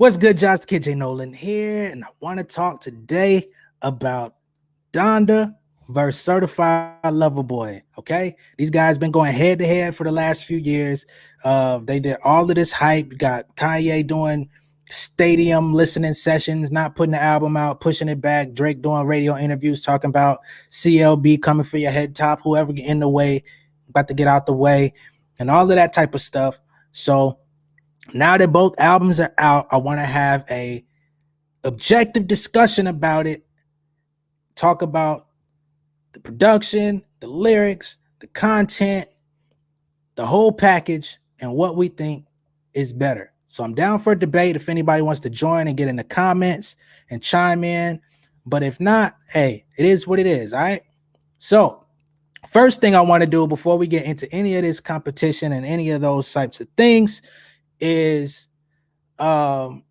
What's good, Josh? The Kid J Nolan here, and I want to talk today about Donda versus Certified Lover Boy. Okay, these guys been going head to head for the last few years. They did all of this hype. You got Kanye doing stadium listening sessions, not putting the album out, pushing it back. Drake doing radio interviews talking about CLB coming for your head top, whoever get in the way, about to get out the way, and all of that type of stuff. So now that both albums are out, I want to have a objective discussion about it. Talk about the production, the lyrics, the content, the whole package, and what we think is better. So I'm down for a debate if anybody wants to join and get in the comments and chime in. But if not, hey, it is what it is. All right. So first thing I want to do before we get into any of this competition and any of those types of things is I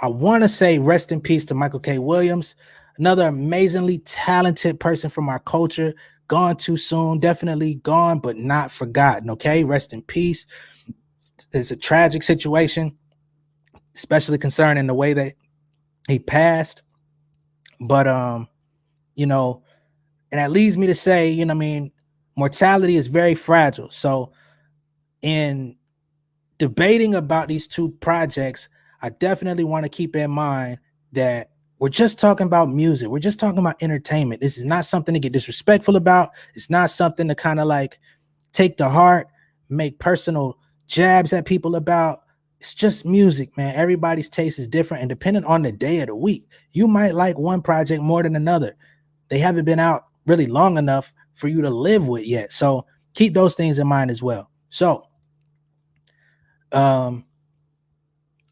want to say rest in peace to Michael K. Williams, another amazingly talented person from our culture, gone too soon, definitely gone, but not forgotten. Okay, rest in peace. It's a tragic situation, especially concerning the way that he passed. But and that leads me to say, mortality is very fragile. So in debating about these two projects, I definitely want to keep in mind that we're just talking about music. We're just talking about entertainment. This is not something to get disrespectful about. It's not something to kind of like take to heart, make personal jabs at people about. It's just music, man. Everybody's taste is different, and depending on the day of the week, you might like one project more than another. They haven't been out really long enough for you to live with yet. So keep those things in mind as well. So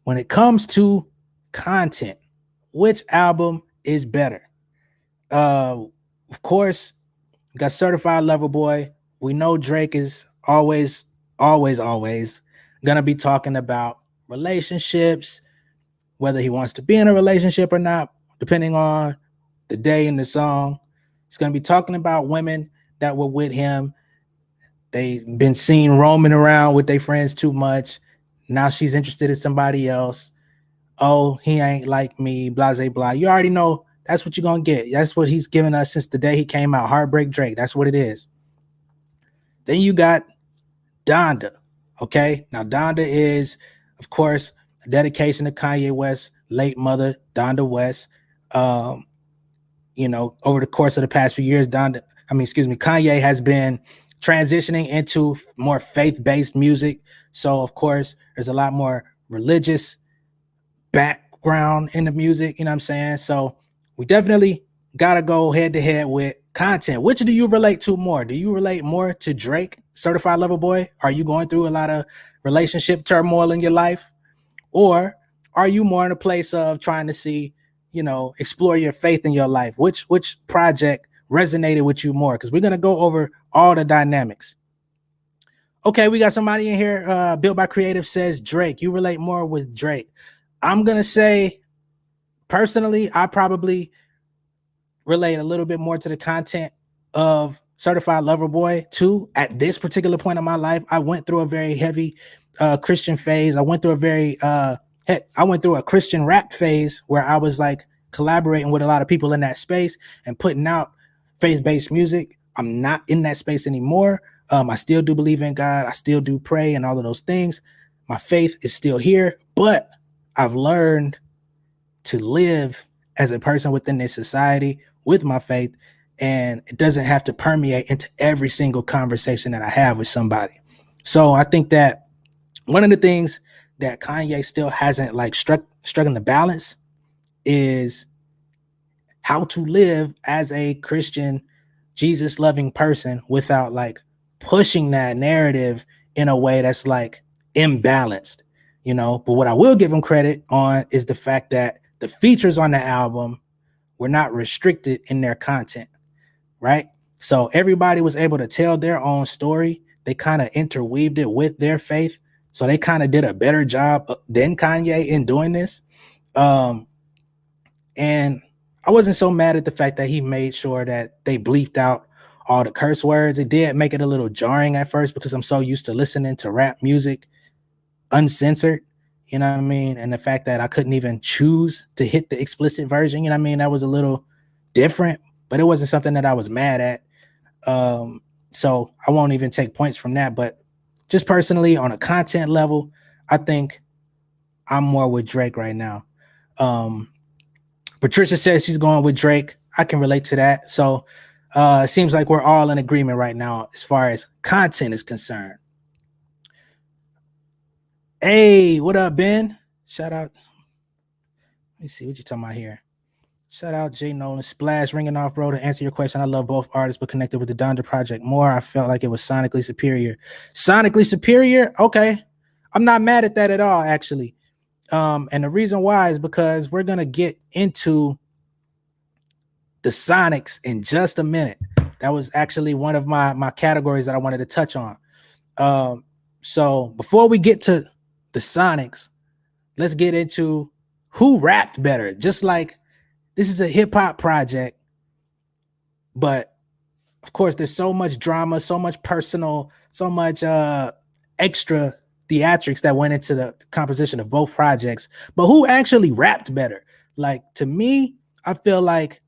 when it comes to content, which album is better? Of course, we got Certified Lover Boy. We know Drake is always gonna be talking about relationships, whether he wants to be in a relationship or not, depending on the day in the song. He's gonna be talking about women that were with him. They've been seen roaming around with their friends too much. Now she's interested in somebody else. Oh, he ain't like me, blah, blah, blah. You already know that's what you're going to get. That's what he's given us since the day he came out. Heartbreak Drake. That's what it is. Then you got Donda. Okay. Now, Donda is, of course, a dedication to Kanye West's late mother, Donda West. Over the course of the past few years, Kanye has been transitioning into more faith-based music. So, of course, there's a lot more religious background in the music, you know what I'm saying? So we definitely got to go head-to-head with content. Which do you relate to more? Do you relate more to Drake, Certified Lover Boy? Are you going through a lot of relationship turmoil in your life? Or are you more in a place of trying to see, explore your faith in your life? Which project resonated with you more? Because we're going to go over all the dynamics. Okay, we got somebody in here. Built by Creative says Drake. You relate more with Drake. I'm going to say, personally, I probably relate a little bit more to the content of Certified Lover Boy too. At this particular point in my life, I went through a very heavy Christian phase. I went through a Christian rap phase where I was like collaborating with a lot of people in that space and putting out faith-based music. I'm not in that space anymore. I still do believe in God. I still do pray and all of those things. My faith is still here, but I've learned to live as a person within this society with my faith, and it doesn't have to permeate into every single conversation that I have with somebody. So I think that one of the things that Kanye still hasn't like struck in the balance is how to live as a Christian, Jesus loving person without like pushing that narrative in a way that's like imbalanced, but what I will give him credit on is the fact that the features on the album were not restricted in their content, right? So everybody was able to tell their own story. They kind of interweaved it with their faith. So they kind of did a better job than Kanye in doing this. And I wasn't so mad at the fact that he made sure that they bleeped out all the curse words. It did make it a little jarring at first because I'm so used to listening to rap music uncensored You know what I mean? And the fact that I couldn't even choose to hit the explicit version, you know what I mean? That was a little different, but it wasn't something that I was mad at. So I won't even take points from that. But just personally, on a content level, I think I'm more with Drake right now. Patricia says she's going with Drake. I can relate to that. So it seems like we're all in agreement right now as far as content is concerned. Hey, what up, Ben? Shout out. Let me see what you talking about here. Shout out Jay Nolan. Splash ringing off, bro. To answer your question, I love both artists, but connected with the Donda project more. I felt like it was sonically superior. Sonically superior? Okay. I'm not mad at that at all, actually. And the reason why is because we're gonna get into the Sonics in just a minute. That was actually one of my categories that I wanted to touch on. So before we get to the Sonics, let's get into who rapped better. Just like this is a hip-hop project, but of course there's so much drama, so much personal, so much extra theatrics that went into the composition of both projects. But who actually rapped better? Like, to me, I feel like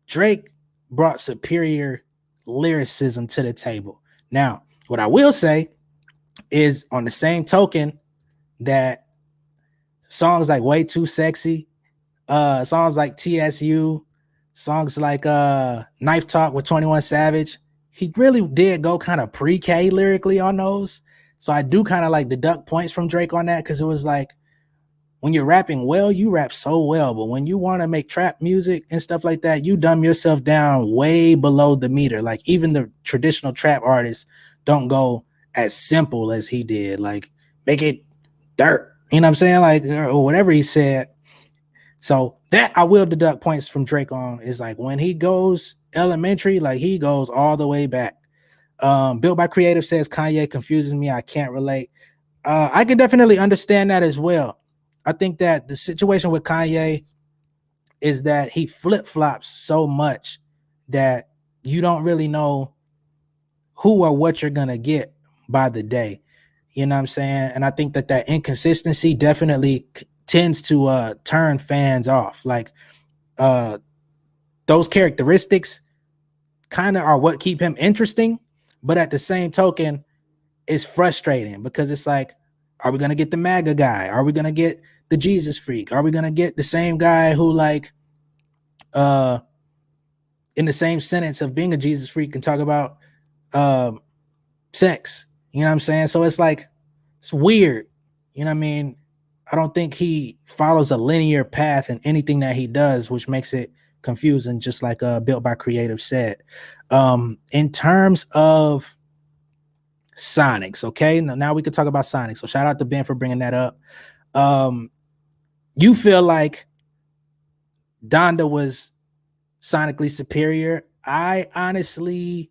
Drake brought superior lyricism to the table. Now, what I will say is, on the same token, that songs like Way Too Sexy, songs like TSU, songs like Knife Talk with 21 Savage, he really did go kind of pre-K lyrically on those. So I do kind of like deduct points from Drake on that, because it was like, when you're rapping well, you rap so well, but when you want to make trap music and stuff like that, you dumb yourself down way below the meter. Like, even the traditional trap artists don't go as simple as he did. Like, make it dirt, you know what I'm saying? Like, or whatever he said. So that I will deduct points from Drake on, is like, when he goes elementary, like, he goes all the way back. Built by Creative says Kanye confuses me. I can't relate. I can definitely understand that as well. I think that the situation with Kanye is that he flip-flops so much that you don't really know who or what you're going to get by the day. You know what I'm saying? And I think that that inconsistency definitely tends to turn fans off. Like, those characteristics kind of are what keep him interesting, but at the same token, it's frustrating, because it's like, are we going to get the MAGA guy? Are we going to get the Jesus freak? Are we going to get the same guy who, like, in the same sentence of being a Jesus freak, can talk about sex? You know what I'm saying? So it's like, it's weird. You know what I mean? I don't think he follows a linear path in anything that he does, which makes it confusing, just like Built by Creative said. In terms of Sonics, okay? Now we can talk about Sonics. So shout out to Ben for bringing that up. You feel like Donda was sonically superior? I honestly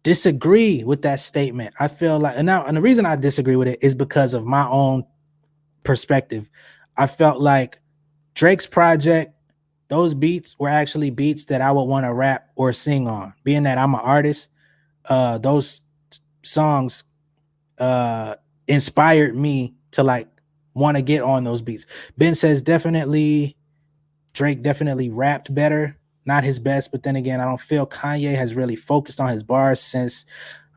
disagree with that statement. I feel like, and the reason I disagree with it is because of my own perspective. I felt like Drake's project, those beats were actually beats that I would want to rap or sing on. Being that I'm an artist, those songs inspired me to, like, want to get on those beats. Ben says Drake definitely rapped better. Not his best, but then again, I don't feel Kanye has really focused on his bars since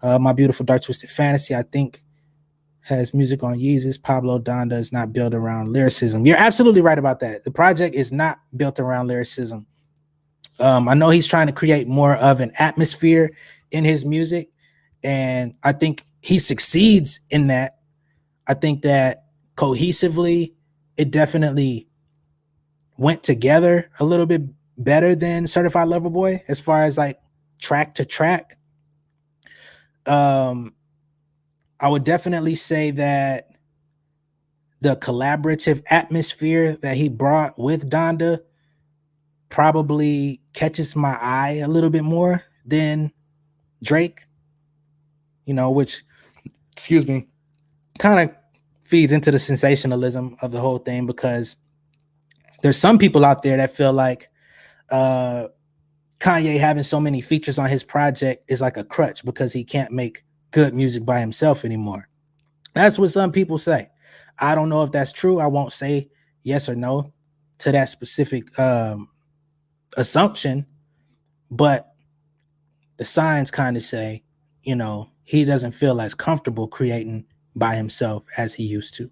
My Beautiful Dark Twisted Fantasy. I think has music on Yeezus. Pablo Donda is not built around lyricism. You're absolutely right about that. The project is not built around lyricism. I know he's trying to create more of an atmosphere in his music, and I think he succeeds in that. I think that cohesively, it definitely went together a little bit better than Certified Lover Boy as far as, like, track to track. I would definitely say that the collaborative atmosphere that he brought with Donda probably catches my eye a little bit more than Drake, you know, which, excuse me, kind of feeds into the sensationalism of the whole thing, because there's some people out there that feel like Kanye having so many features on his project is like a crutch because he can't make good music by himself anymore. That's what some people say. I don't know if that's true. I won't say yes or no to that specific assumption, but the signs kind of say, he doesn't feel as comfortable creating by himself as he used to.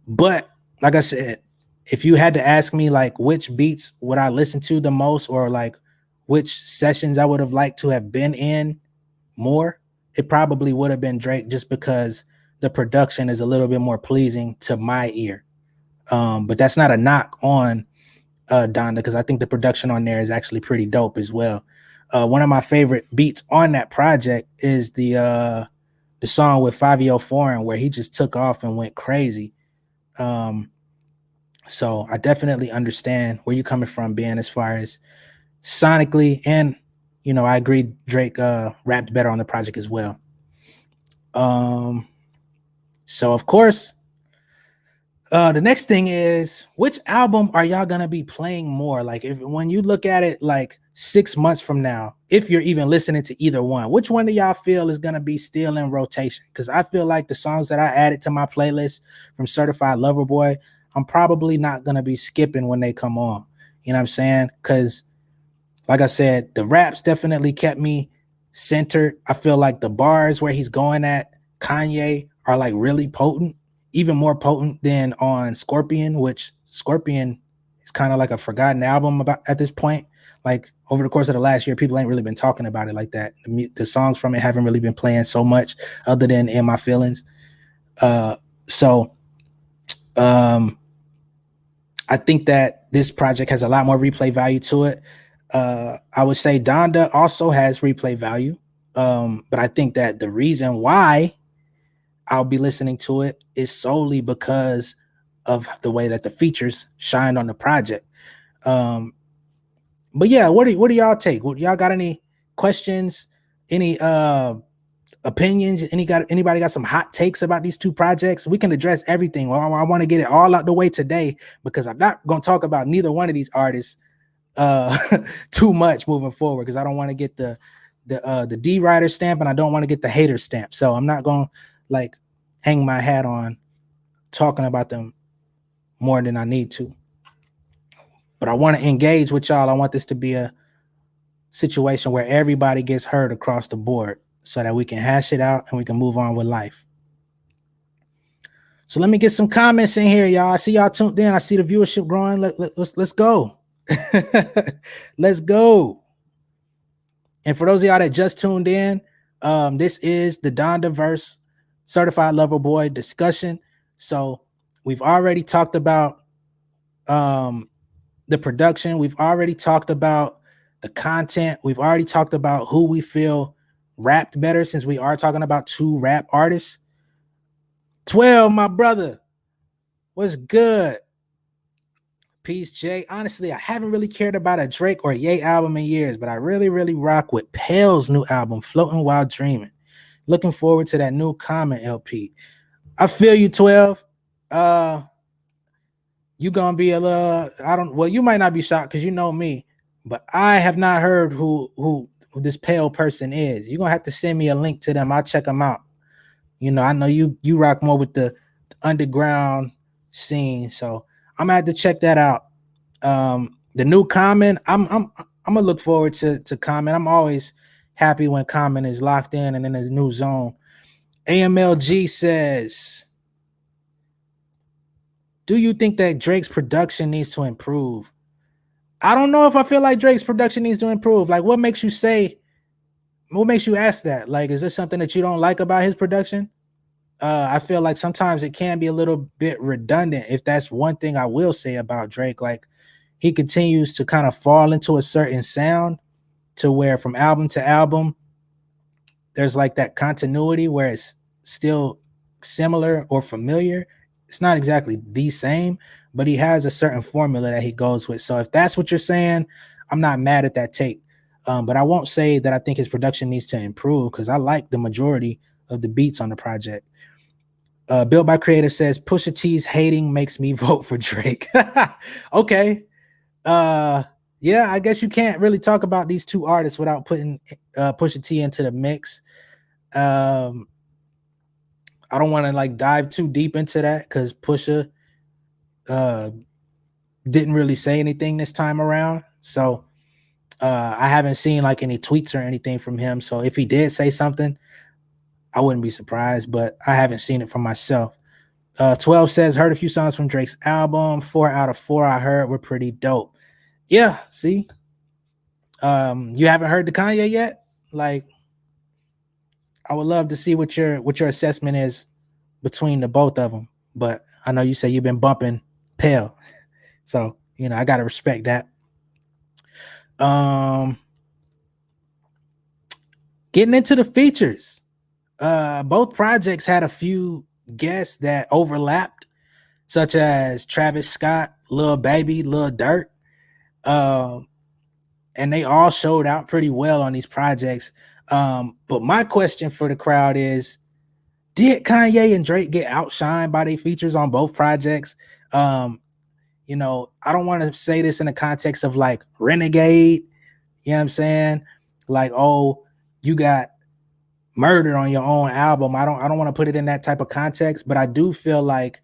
But like I said, if you had to ask me like which beats would I listen to the most, or like which sessions I would have liked to have been in more, it probably would have been Drake, just because the production is a little bit more pleasing to my ear. But that's not a knock on Donda, because I think the production on there is actually pretty dope as well. One of my favorite beats on that project is the song with 5 Foreign, where he just took off and went crazy. So I definitely understand where you're coming from, Ben, as far as sonically, and I agree Drake rapped better on the project as well. So of course, the next thing is, which album are y'all gonna be playing more? Like, when you look at it like 6 months from now, if you're even listening to either one, which one do y'all feel is gonna be still in rotation? Because I feel like the songs that I added to my playlist from Certified Lover Boy, I'm probably not gonna be skipping when they come on. You know what I'm saying? Because like I said, the raps definitely kept me centered. I feel like the bars where he's going at Kanye are like really potent, even more potent than on Scorpion, which Scorpion is kind of like a forgotten album about at this point. Like, over the course of the last year, people ain't really been talking about it like that. The songs from it haven't really been playing so much, other than In My Feelings. So I think that this project has a lot more replay value to it. I would say Donda also has replay value. But I think that the reason why I'll be listening to it is solely because of the way that the features shine on the project. But yeah, what do y'all take? Y'all got any questions? Any opinions? Anybody got some hot takes about these two projects? We can address everything. Well, I want to get it all out the way today, because I'm not going to talk about neither one of these artists too much moving forward, because I don't want to get the D writer stamp, and I don't want to get the hater stamp. So I'm not going to like hang my hat on talking about them more than I need to. But I want to engage with y'all. I want this to be a situation where everybody gets heard across the board, so that we can hash it out and we can move on with life. So let me get some comments in here, y'all. I see y'all tuned in. I see the viewership growing. Let's go. Let's go. And for those of y'all that just tuned in, this is the Donda verse Certified Lover Boy discussion. So we've already talked about the production. We've already talked about the content. We've already talked about who we feel rapped better, since we are talking about two rap artists. 12, my brother, what's good? Peace, Jay. Honestly, I haven't really cared about a Drake or Ye album in years, but I really, really rock with Pale's new album, Floating While Dreaming. Looking forward to that new Common LP. I feel you, 12. You gonna be a little, you might not be shocked because you know me, but I have not heard who this Pale person is. You're gonna have to send me a link to them. I'll check them out. I know you rock more with the underground scene, so I'm gonna have to check that out. The new Common, I'm gonna look forward to Common. I'm always happy when Common is locked in and in his new zone. AMLG says, do you think that Drake's production needs to improve? I don't know if I feel like Drake's production needs to improve. Like, what makes you ask that? Like, is there something that you don't like about his production? I feel like sometimes it can be a little bit redundant. If that's one thing I will say about Drake, like, he continues to kind of fall into a certain sound, to where from album to album, there's like that continuity where it's still similar or familiar. It's not exactly the same, but he has a certain formula that he goes with. So if that's what you're saying, I'm not mad at that take. But I won't say that I think his production needs to improve, because I like the majority of the beats on the project. Built by Creative says, Pusha T's hating makes me vote for Drake. Okay. Yeah, I guess you can't really talk about these two artists without putting Pusha T into the mix. I don't want to like dive too deep into that because Pusha uh didn't really say anything this time around. So I haven't seen like any tweets or anything from him. So if he did say something, I wouldn't be surprised, but I haven't seen it for myself. 12 says, heard a few songs from Drake's album. 4 out of 4 I heard were pretty dope. Yeah, see? You haven't heard the Kanye yet? Like, I would love to see what your assessment is between the both of them. But I know you say you've been bumping Pale. So, I gotta respect that. Um Getting into the features. Both projects had a few guests that overlapped, such as Travis Scott, Lil Baby, Lil Durk. Um, and they all showed out pretty well on these projects. But my question for the crowd is, did Kanye and Drake get outshined by their features on both projects? I don't want to say this in the context of like renegade, you know what I'm saying? Like, oh, you got murdered on your own album. I don't want to put it in that type of context, but I do feel like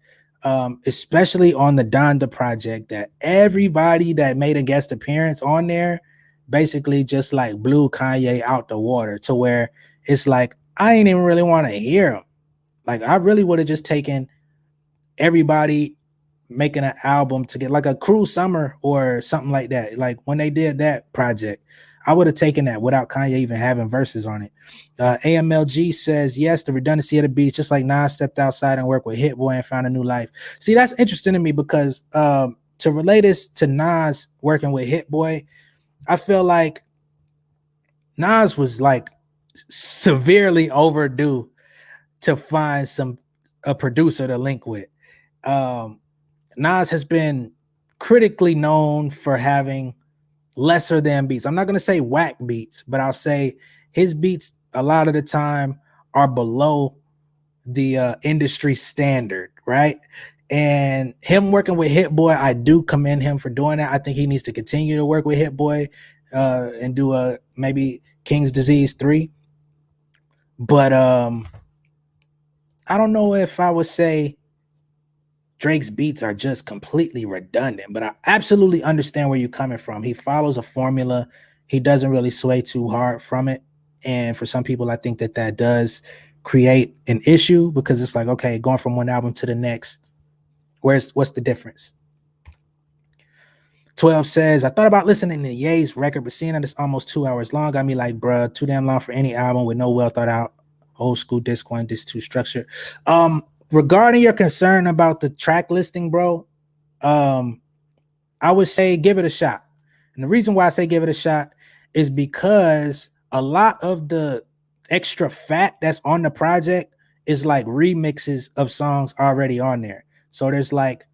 especially on the Donda project, that everybody that made a guest appearance on there basically just like blew Kanye out the water to where it's like I ain't even really want to hear him. Like I really would have just taken everybody making an album to get like a Cruel Summer or something like that. Like when they did that project, I would have taken that without Kanye even having verses on it. AMLG says, yes, the redundancy of the beats, just like Nas stepped outside and worked with Hit Boy and found a new life. See, that's interesting to me because to relate this to Nas working with Hit Boy, I feel like Nas was like severely overdue to find a producer to link with. Nas has been critically known for having lesser than beats. I'm not going to say whack beats, but I'll say his beats a lot of the time are below the industry standard, right? And him working with Hit Boy, I do commend him for doing that. I think he needs to continue to work with Hit Boy and do a maybe King's Disease 3. But I don't know if I would say Drake's beats are just completely redundant, but I absolutely understand where you're coming from. He follows a formula. He doesn't really sway too hard from it. And for some people, I think that does create an issue because it's like, okay, going from one album to the next, what's the difference? 12 says, I thought about listening to Ye's record, but seeing that it's almost 2 hours long got me like, bruh, too damn long for any album with no well thought out old school disc one, disc two structure. Regarding your concern about the track listing, bro, I would say give it a shot. And the reason why I say give it a shot is because a lot of the extra fat that's on the project is like remixes of songs already on there. So there's like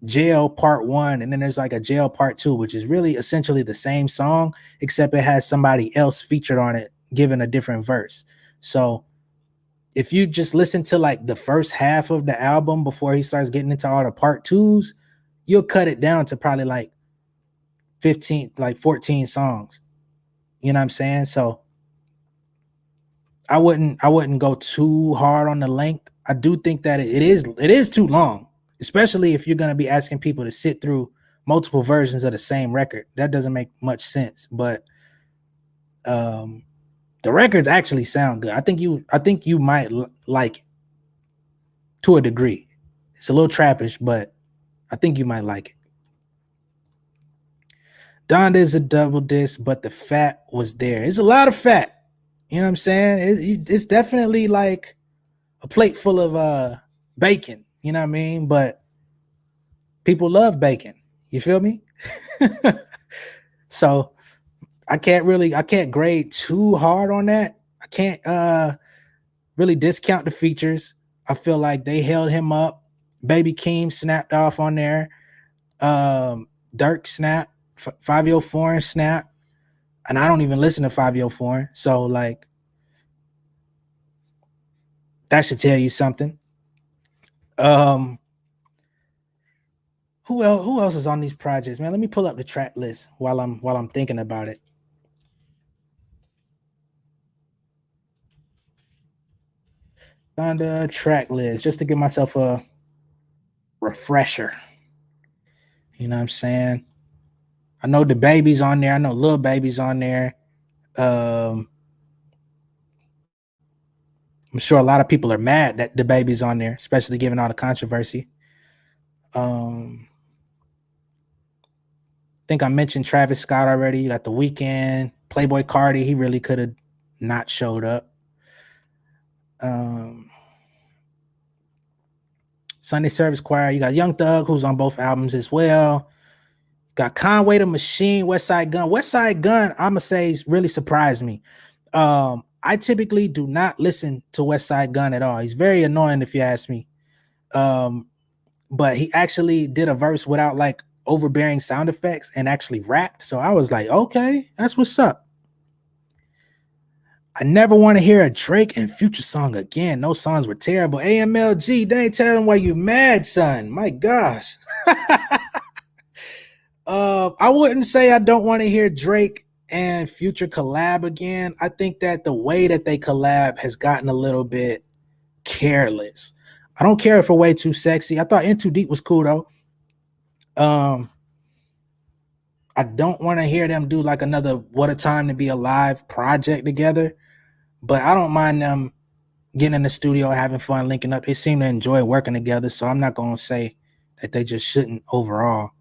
Jail Part 1 and then there's like a Jail Part 2, which is really essentially the same song, except it has somebody else featured on it giving a different verse. So if you just listen to like the first half of the album before he starts getting into all the part twos, you'll cut it down to probably like 15, like 14 songs. You know what I'm saying? So I wouldn't go too hard on the length. I do think that it is too long, especially if you're going to be asking people to sit through multiple versions of the same record. That doesn't make much sense. But the records actually sound good. I think you might like it to a degree. It's a little trappish, but I think you might like it. Donda is a double disc, but the fat was there. It's a lot of fat. You know what I'm saying? It's definitely like a plate full of bacon. You know what I mean? But people love bacon. You feel me? So I can't grade too hard on that. I can't really discount the features. I feel like they held him up. Baby Keem snapped off on there. Dirk snap. 5 Foreign snap. And I don't even listen to 5 Foreign. So like that should tell you something. Who else is on these projects, man? Let me pull up the track list while I'm thinking about it. Donda track list just to give myself a refresher. You know what I'm saying? I know the baby's on there. I know Lil Baby's on there. Um, I'm sure a lot of people are mad that the baby's on there, especially given all the controversy. I think I mentioned Travis Scott already. You got The Weeknd, Playboy Cardi. He really could have not showed up. Sunday Service Choir. You got Young Thug, who's on both albums as well. Got Conway the Machine, West Side Gun. West Side Gun, I'ma say, really surprised me. I typically do not listen to West Side Gun at all. He's very annoying if you ask me. But he actually did a verse without like overbearing sound effects and actually rapped. So I was like, okay, that's what's up. I never want to hear a Drake and Future song again. Those songs were terrible. AMLG, they ain't telling why you mad, son. My gosh. I wouldn't say I don't want to hear Drake and Future collab again. I think that the way that they collab has gotten a little bit careless. I don't care if we're way too sexy. I thought In Too Deep was cool though. I don't want to hear them do like another What a Time to Be Alive project together, but I don't mind them getting in the studio, having fun, linking up. They seem to enjoy working together, so I'm not going to say that they just shouldn't overall.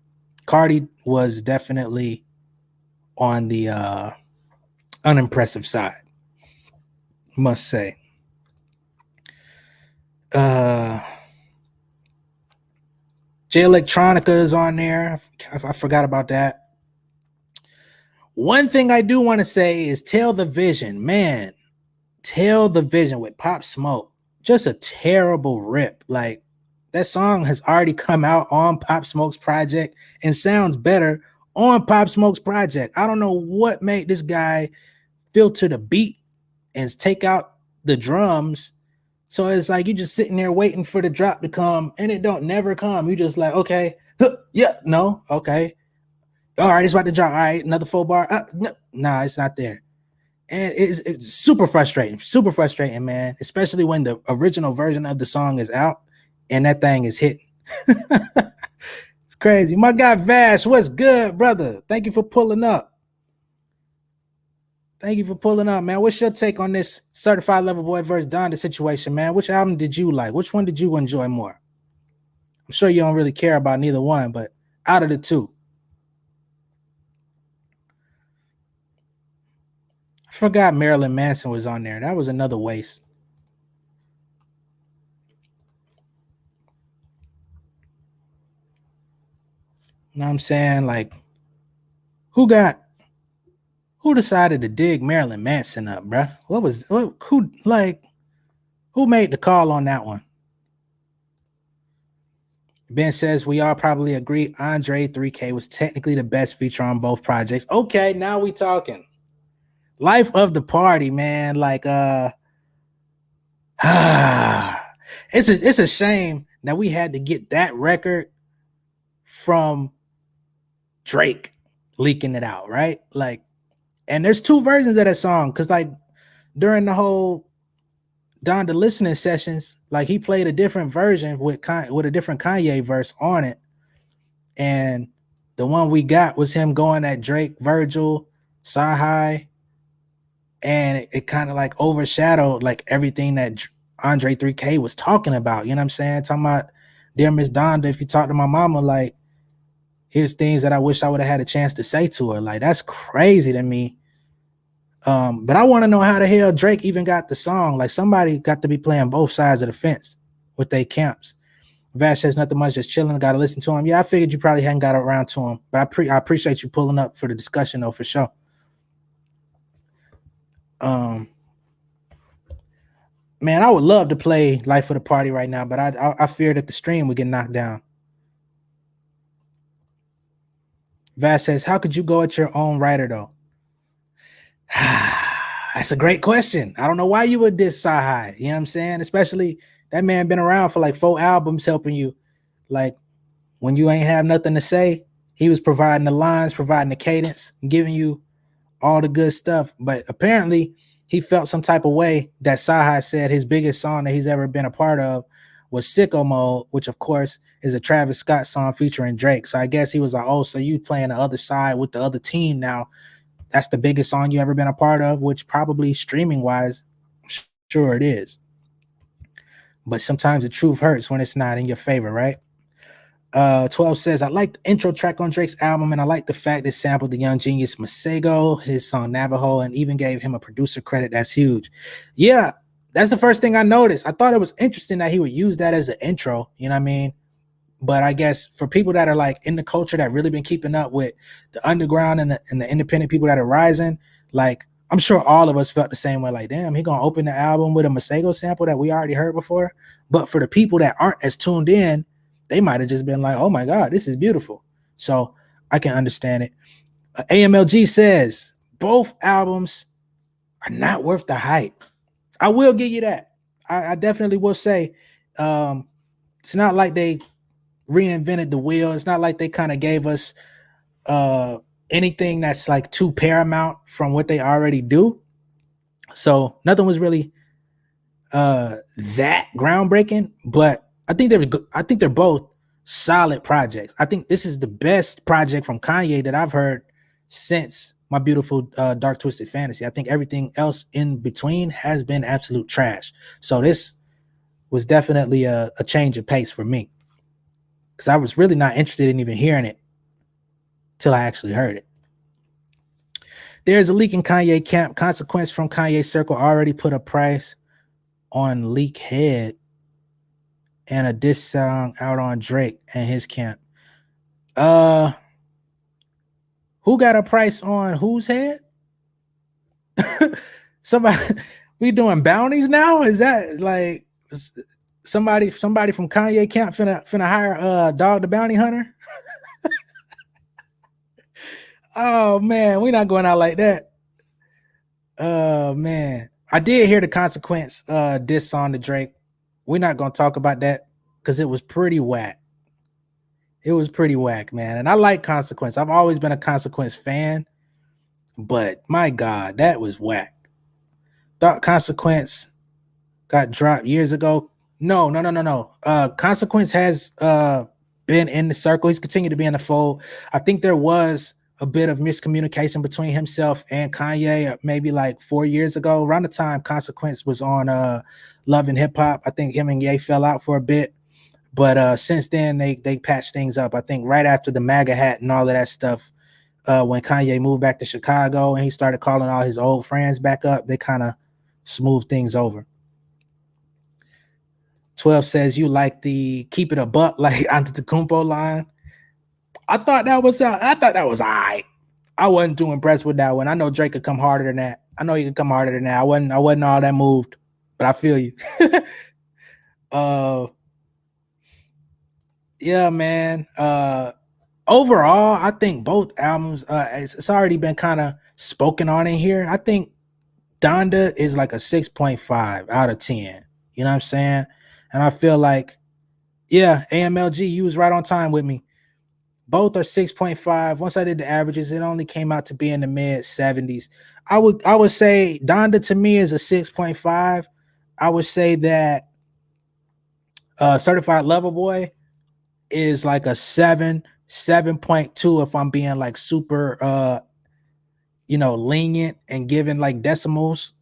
Cardi was definitely on the unimpressive side, must say. J Electronica is on there. I forgot about that. One thing I do want to say is Tell the Vision. Man, Tell the Vision with Pop Smoke. Just a terrible rip. Like, that song has already come out on Pop Smoke's project and sounds better on Pop Smoke's project. I don't know what made this guy filter the beat and take out the drums. So it's like you just sitting there waiting for the drop to come and it don't never come. You just like, okay, yeah, no, okay. All right, it's about to drop. All right, another 4-bar. No, nah, it's not there. And it's super frustrating, man. Especially when the original version of the song is out and that thing is hitting. It's crazy. My guy Vash, what's good, brother? Thank you for pulling up. Man. What's your take on this Certified Lover Boy versus Donda situation, man? Which album did you like? Which one did you enjoy more? I'm sure you don't really care about neither one, but out of the two. I forgot Marilyn Manson was on there. That was another waste. You know what I'm saying? Like, who decided to dig Marilyn Manson up, bruh? Who made the call on that one? Ben says we all probably agree Andre 3K was technically the best feature on both projects. Okay, now we talking. Life of the Party, man. Like, it's a shame that we had to get that record from Drake leaking it out, right? Like, and there's two versions of that song because like during the whole Donda listening sessions, like he played a different version with a different Kanye verse on it, and the one we got was him going at Drake, Virgil, Sahai, and it kind of like overshadowed like everything that Andre 3K was talking about. You know what I'm saying? Talking about Dear Miss Donda, if you talk to my mama, like here's things that I wish I would have had a chance to say to her. Like that's crazy to me. But I want to know how the hell Drake even got the song. Like somebody got to be playing both sides of the fence with their camps. Vash says nothing much, just chilling. Got to listen to him. Yeah, I figured you probably hadn't got around to him, but I appreciate you pulling up for the discussion though, for sure. Man, I would love to play Life of the Party right now, but I fear that the stream would get knocked down. Vash says, how could you go at your own writer though? That's a great question. I don't know why you would diss Sahai. You know what I'm saying? Especially that man been around for like 4 albums helping you. Like when you ain't have nothing to say, he was providing the lines, providing the cadence, giving you all the good stuff. But apparently he felt some type of way that Sahai said his biggest song that he's ever been a part of was Sicko Mode, which of course is a Travis Scott song featuring Drake. So I guess he was like, oh, so you playing the other side with the other team now. That's the biggest song you ever been a part of, which probably streaming wise, sure it is. But sometimes the truth hurts when it's not in your favor, right? 12 says, I like the intro track on Drake's album, and I like the fact it sampled the young genius Masego, his song Navajo, and even gave him a producer credit. That's huge. Yeah, that's the first thing I noticed. I thought it was interesting that he would use that as an intro, you know what I mean? But I guess for people that are like in the culture that really been keeping up with the underground and the independent people that are rising, like I'm sure all of us felt the same way, like, damn, he gonna open the album with a Masego sample that we already heard before. But for the people that aren't as tuned in, they might have just been like, oh my God, this is beautiful. So I can understand it. AMLG says both albums are not worth the hype. I will give you that. I definitely will say it's not like they reinvented the wheel. It's not like they kind of gave us anything that's like too paramount from what they already do. So nothing was really that groundbreaking, but I think they're both solid projects. I think this is the best project from Kanye that I've heard since My Beautiful Dark Twisted Fantasy. I think everything else in between has been absolute trash. So this was definitely a change of pace for me, because I was really not interested in even hearing it till I actually heard it. There's a leak in Kanye camp. Consequence from Kanye circle already put a price on Leak Head and a diss song out on Drake and his camp. Who got a price on whose head? Somebody, we doing bounties now? Is that like somebody from Kanye camp finna hire Dog the Bounty Hunter? Oh man, we're not going out like that. Oh man. I did hear the Consequence diss song to Drake. We're not gonna talk about that because it was pretty whack. It was pretty whack, man. And I like Consequence. I've always been a Consequence fan, but my God, that was whack. Thought Consequence got dropped years ago. No. Consequence has been in the circle. He's continued to be in the fold. I think there was a bit of miscommunication between himself and Kanye maybe like 4 years ago, around the time Consequence was on Love and Hip Hop. I think him and Ye fell out for a bit, but since then they patched things up. I think right after the MAGA hat and all of that stuff, when Kanye moved back to Chicago and he started calling all his old friends back up, they kind of smoothed things over. 12 says you like the keep it a buck like Antetokounmpo line. I thought that was all right. I wasn't too impressed with that one. I know Drake could come harder than that. I know he could come harder than that. I wasn't all that moved, but I feel you. Yeah, man. Overall, I think both albums, it's already been kind of spoken on in here. I think Donda is like a 6.5 out of 10. You know what I'm saying? And I feel like, yeah, AMLG, you was right on time with me. Both are 6.5. Once I did the averages, it only came out to be in the mid 70s. I would say Donda to me is a 6.5. I would say that Certified Lover Boy is like a 7.2 if I'm being like super lenient and giving like decimals.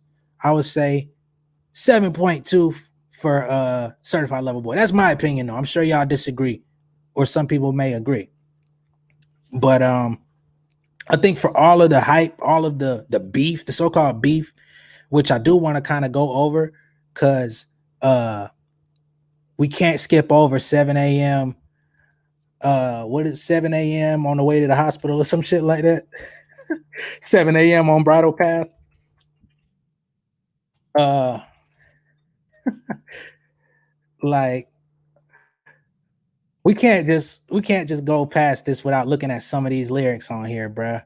I would say 7.2 for Certified Lover Boy. That's my opinion though. I'm sure y'all disagree, or some people may agree. But I think for all of the hype, all of the beef, the so-called beef, which I do want to kind of go over, because we can't skip over 7 a.m. What is 7 a.m. on the way to the hospital or some shit like that? 7 a.m. on Bridal Path. Like we can't just go past this without looking at some of these lyrics on here, bruh.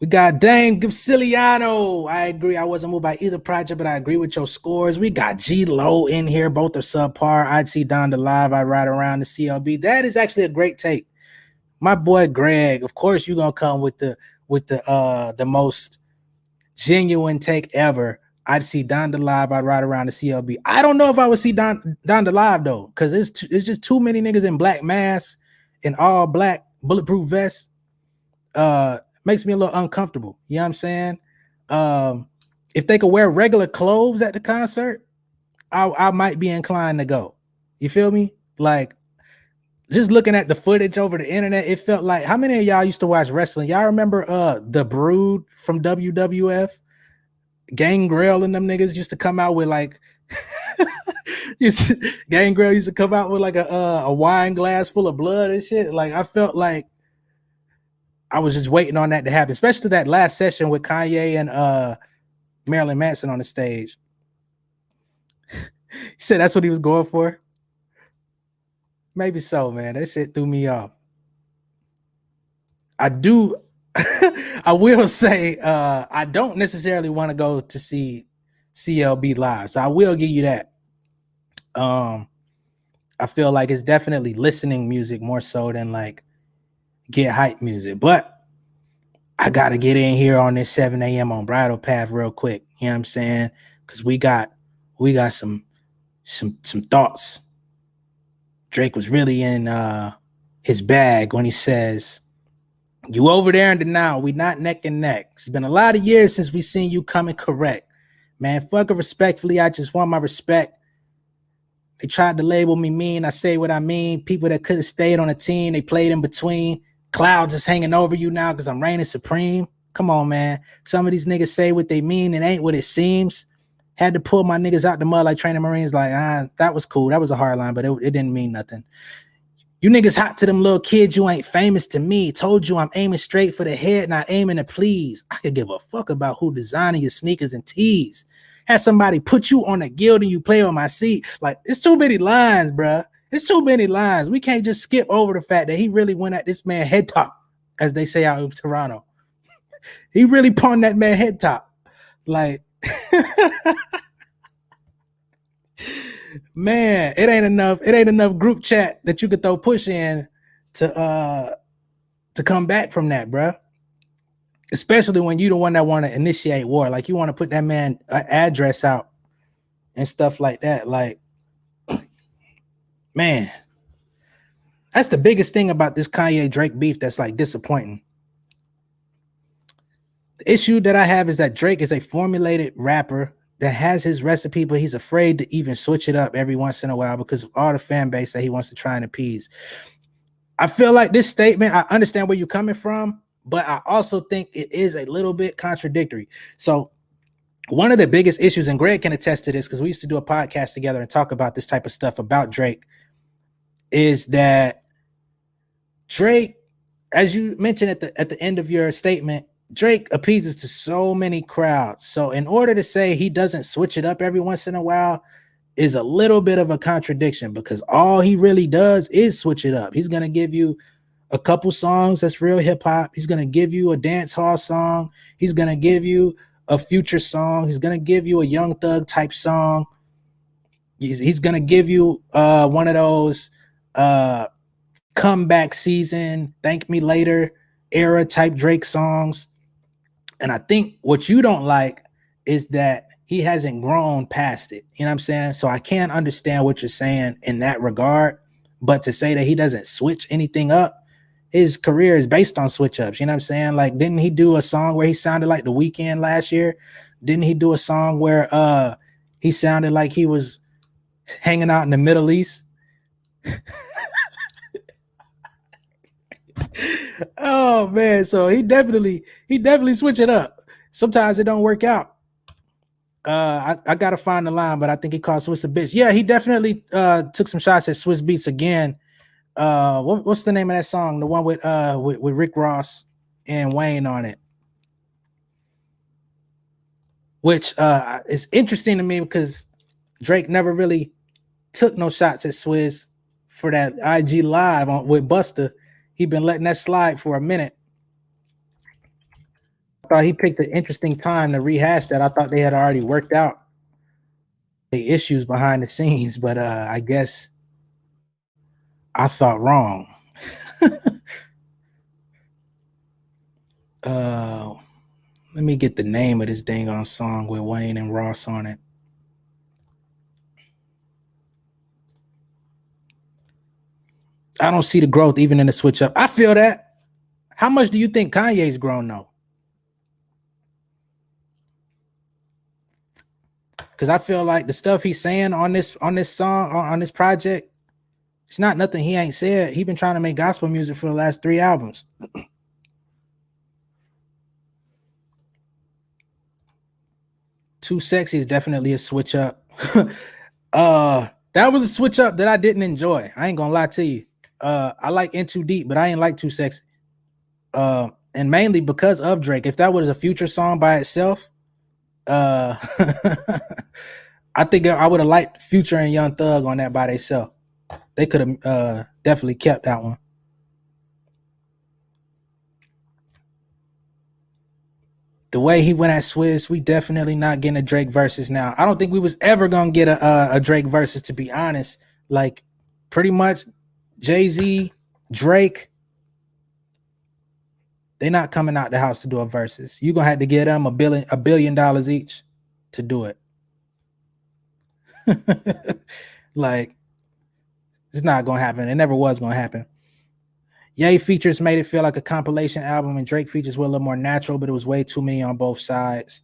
We got Damon Gibson. I agree. I wasn't moved by either project, but I agree with your scores. We got G-Lo in here. Both are subpar. I'd see Donda live. I'd ride around the CLB. That is actually a great take. My boy Greg, of course, you're gonna come with the with the most genuine take ever. I'd see Donda live. I'd ride around the CLB. I don't know if I would see Donda live though, because it's just too many niggas in black masks and all black bulletproof vests. Makes me a little uncomfortable. You know what I'm saying? If they could wear regular clothes at the concert, I might be inclined to go. You feel me? Like, just looking at the footage over the internet, it felt like, how many of y'all used to watch wrestling? Y'all remember the Brood from WWF? Gangrel and them niggas used to come out with like Gangrel used to come out with like a wine glass full of blood and shit. Like, I felt like I was just waiting on that to happen, especially that last session with Kanye and Marilyn Manson on the stage. He said that's what he was going for. Maybe so, man. That shit threw me off. I do. I will say I don't necessarily want to go to see CLB live, so I will give you that. I feel like it's definitely listening music more so than like get hype music. But I gotta get in here on this 7 a.m. on Bridal Path real quick. You know what I'm saying? Because we got some thoughts. Drake was really in his bag when he says, "You over there in the now, we not neck and neck. It's been a lot of years since we seen you coming correct. Man, fuck it respectfully. I just want my respect. They tried to label me mean. I say what I mean. People that could have stayed on a team, they played in between. Clouds is hanging over you now because I'm reigning supreme. Come on, man. Some of these niggas say what they mean. It ain't what it seems. Had to pull my niggas out the mud like training Marines. Like, that was cool. That was a hard line, but it didn't mean nothing. You niggas hot to them little kids. You ain't famous to me. Told you I'm aiming straight for the head, not aiming to please. I could give a fuck about who designing your sneakers and tees. Had somebody put you on a guild and you play on my seat. Like, it's too many lines, bruh. It's too many lines. We can't just skip over the fact that he really went at this man head top, as they say out in Toronto. He really pawned that man head top. Like, man, it ain't enough group chat that you could throw push in to come back from that, bruh. Especially when you the one that want to initiate war. Like, you want to put that man address out and stuff like that. Like, man, that's the biggest thing about this Kanye Drake beef that's like disappointing. The issue that I have is that Drake is a formulated rapper that has his recipe, but he's afraid to even switch it up every once in a while because of all the fan base that he wants to try and appease. I feel like this statement, I understand where you're coming from, but I also think it is a little bit contradictory. So one of the biggest issues, and Greg can attest to this because we used to do a podcast together and talk about this type of stuff about Drake, is that Drake, as you mentioned at the end of your statement, Drake appeases to so many crowds. So in order to say he doesn't switch it up every once in a while is a little bit of a contradiction, because all he really does is switch it up. He's going to give you a couple songs that's real hip hop. He's going to give you a dance hall song. He's going to give you a Future song. He's going to give you a Young Thug type song. He's going to give you one of those comeback season, thank me later era type Drake songs. And I think what you don't like is that he hasn't grown past it. You know what I'm saying? So I can't understand what you're saying in that regard. But to say that he doesn't switch anything up, his career is based on switch ups. You know what I'm saying? Like, didn't he do a song where he sounded like The Weeknd last year? Didn't he do a song where he sounded like he was hanging out in the Middle East? Oh man, so he definitely switch it up. Sometimes it don't work out. I gotta find the line, but I think he called Swiss a bitch. Yeah, he definitely took some shots at Swiss Beats again. What's the name of that song? The one with Rick Ross and Wayne on it. Which is interesting to me because Drake never really took no shots at Swizz for that IG live with Busta. He been letting that slide for a minute. I thought he picked an interesting time to rehash that. I thought they had already worked out the issues behind the scenes, but I guess I thought wrong. Let me get the name of this dang on song with Wayne and Ross on it. I don't see the growth even in the switch up. I feel that. How much do you think Kanye's grown though? Because I feel like the stuff he's saying on this song, on this project, it's not nothing he ain't said. He been trying to make gospel music for the last 3 albums. Too Sexy is definitely a switch up. That was a switch up that I didn't enjoy. I ain't gonna lie to you. I like In Too Deep, but I ain't like Too Sexy. And mainly because of Drake. If that was a Future song by itself, I think I would have liked Future and Young Thug on that by themselves. They could have definitely kept that one. The way he went at Swizz, we definitely not getting a Drake versus now. I don't think we was ever gonna get a Drake versus, to be honest. Like, pretty much Jay-Z, Drake, they not coming out the house to do a versus. You gonna have to get them $1 billion each to do it. Like, it's not gonna happen. It never was gonna happen. Ye features made it feel like a compilation album, and Drake features were a little more natural, but it was way too many on both sides.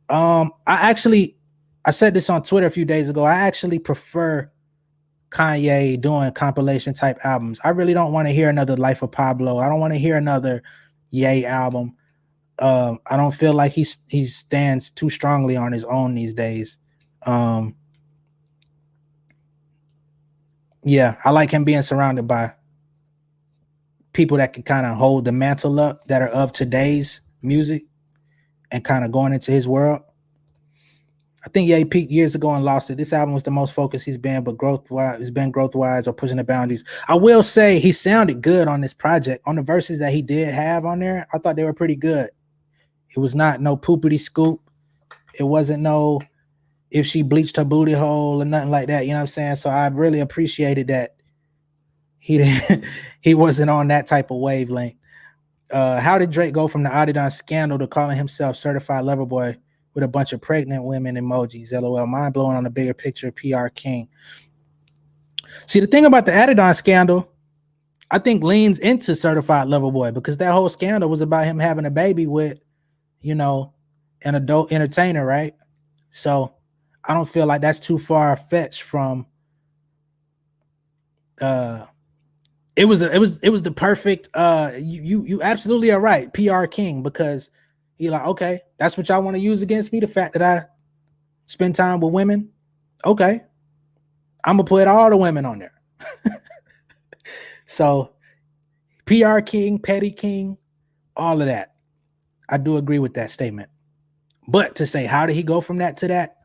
I said this on Twitter a few days ago. I actually prefer Kanye doing compilation type albums. I really don't want to hear another Life of Pablo. I don't want to hear another Ye album. I don't feel like he stands too strongly on his own these days. Yeah, I like him being surrounded by people that can kind of hold the mantle up, that are of today's music and kind of going into his world. I think he peaked years ago and lost it. This album was the most focused he's been, but growth-wise or pushing the boundaries. I will say he sounded good on this project. On the verses that he did have on there, I thought they were pretty good. It was not no poopity scoop. It wasn't no if she bleached her booty hole or nothing like that. You know what I'm saying? So I really appreciated that he wasn't on that type of wavelength. How did Drake go from the Adidon scandal to calling himself certified lover boy with a bunch of pregnant women emojis? LOL. Mind blowing on the bigger picture. PR King. See, the thing about the Adidon scandal, I think leans into certified lover boy, because that whole scandal was about him having a baby with, an adult entertainer, right? So I don't feel like that's too far fetched from. It was the perfect. You absolutely are right, PR King, because you're like, okay, that's what y'all want to use against me, the fact that I spend time with women. Okay, I'm gonna put all the women on there. So PR King, Petty King, all of that. I do agree with that statement. But to say how did he go from that to that,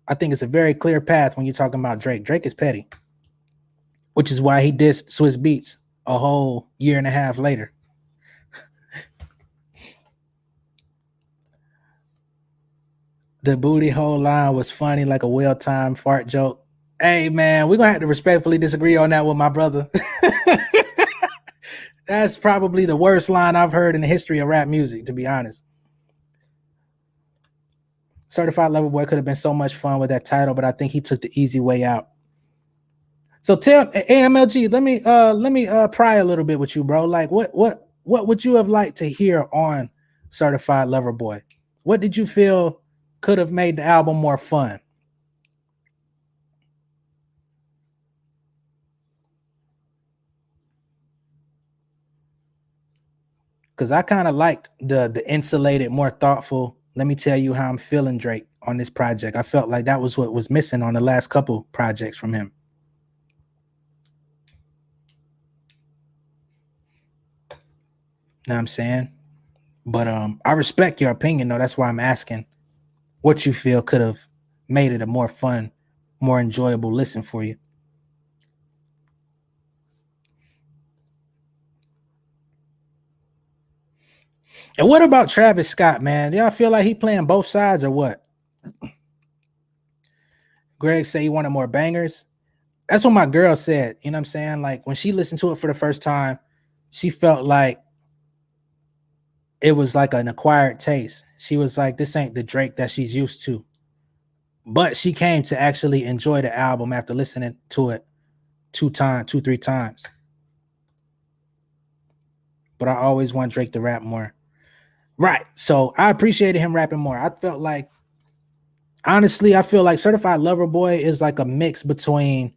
I think it's a very clear path when you're talking about Drake. Drake is petty, which is why he dissed Swiss Beats a whole year and a half later. The booty hole line was funny, like a well-timed fart joke. Hey, man, we're going to have to respectfully disagree on that with my brother. That's probably the worst line I've heard in the history of rap music, to be honest. Certified Lover Boy could have been so much fun with that title, but I think he took the easy way out. So tell AMLG, let me pry a little bit with you, bro. Like, what would you have liked to hear on Certified Lover Boy? What did you feel could have made the album more fun? Because I kind of liked the insulated, more thoughtful, let me tell you how I'm feeling Drake on this project. I felt like that was what was missing on the last couple projects from him. Know what I'm saying? But I respect your opinion, though. That's why I'm asking what you feel could have made it a more fun, more enjoyable listen for you. And what about Travis Scott, man? Do y'all feel like he playing both sides or what? Greg said he wanted more bangers. That's what my girl said. You know what I'm saying? Like, when she listened to it for the first time, she felt like it was like an acquired taste. She was like, this ain't the Drake that she's used to. But she came to actually enjoy the album after listening to it 3 times. But I always want Drake to rap more. Right. So I appreciated him rapping more. I felt like, honestly, I feel like Certified Lover Boy is like a mix between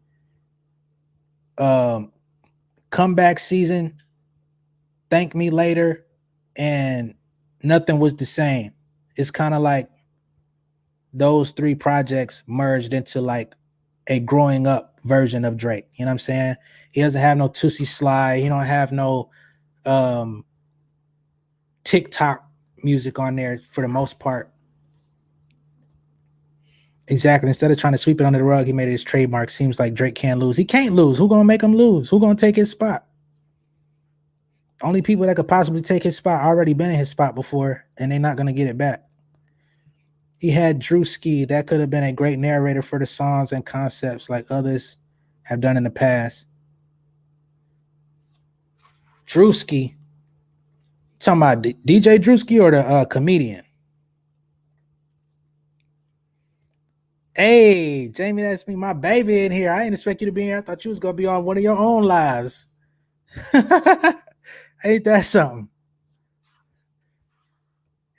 Comeback Season, Thank Me Later, and Nothing Was the Same. It's kind of like those 3 projects merged into like a growing up version of Drake. You know what I'm saying? He doesn't have no Tootsie Slide. He don't have no TikTok music on there for the most part. Exactly. Instead of trying to sweep it under the rug, he made it his trademark. Seems like Drake can't lose. He can't lose. Who's gonna make him lose? Who's gonna take his spot? Only people that could possibly take his spot already been in his spot before, and they're not gonna get it back. He had Drewski. That could have been a great narrator for the songs and concepts like others have done in the past. Drewski. Talking about DJ Drewski or the comedian? Hey, Jamie, that's me, my baby in here. I didn't expect you to be here. I thought you was gonna be on one of your own lives. Ain't that something?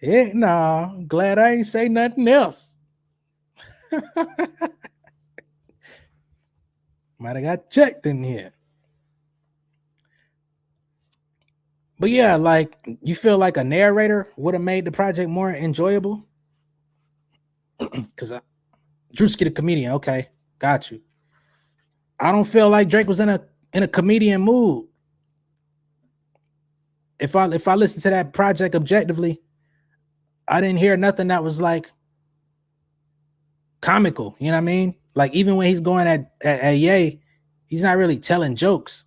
Yeah, nah. I'm glad I ain't say nothing else. Might have got checked in here. But yeah, like, you feel like a narrator would have made the project more enjoyable? Because Drewski the comedian, okay, got you. I don't feel like Drake was in a comedian mood. If I listen to that project objectively, I didn't hear nothing that was like comical. You know what I mean? Like, even when he's going at Ye, he's not really telling jokes.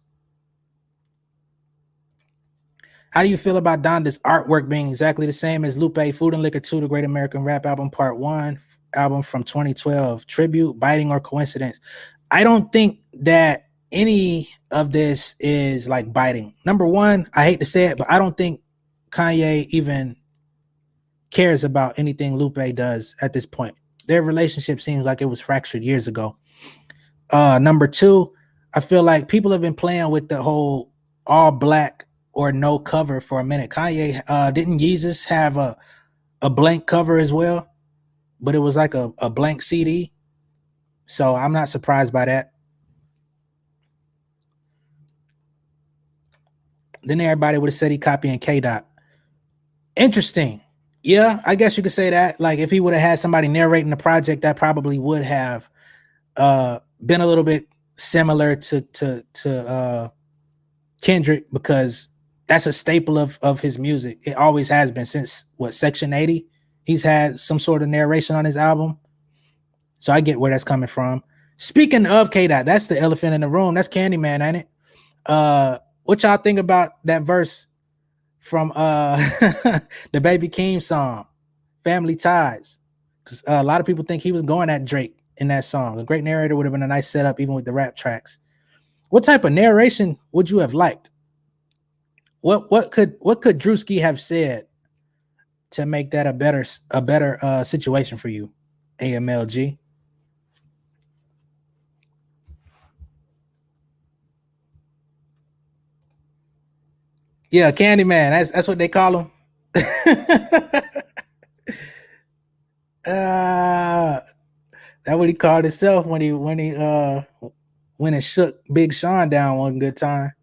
How do you feel about Donda's artwork being exactly the same as Lupe, Food and Liquor 2, The Great American Rap Album Part 1, album from 2012, tribute, biting, or coincidence? I don't think that any of this is like biting. Number one, I hate to say it, but I don't think Kanye even cares about anything Lupe does at this point. Their relationship seems like it was fractured years ago. Number two, I feel like people have been playing with the whole all black or no cover for a minute. Kanye, didn't Yeezus have a blank cover as well? But it was like a blank CD. So I'm not surprised by that. Then everybody would have said he copying K-Dot. Interesting. Yeah, I guess you could say that. Like, if he would have had somebody narrating the project, that probably would have been a little bit similar to Kendrick, because that's a staple of his music. It always has been since Section 80. He's had some sort of narration on his album. So I get where that's coming from. Speaking of K-Dot, that's the elephant in the room. That's Candyman, ain't it? What y'all think about that verse from the Baby Keem song, Family Ties? Because a lot of people think he was going at Drake in that song. A great narrator would have been a nice setup, even with the rap tracks. What type of narration would you have liked? What could Drewski have said to make that a better situation for you, AMLG? Yeah, Candyman. That's what they call him. That's what he called himself when he went and shook Big Sean down one good time.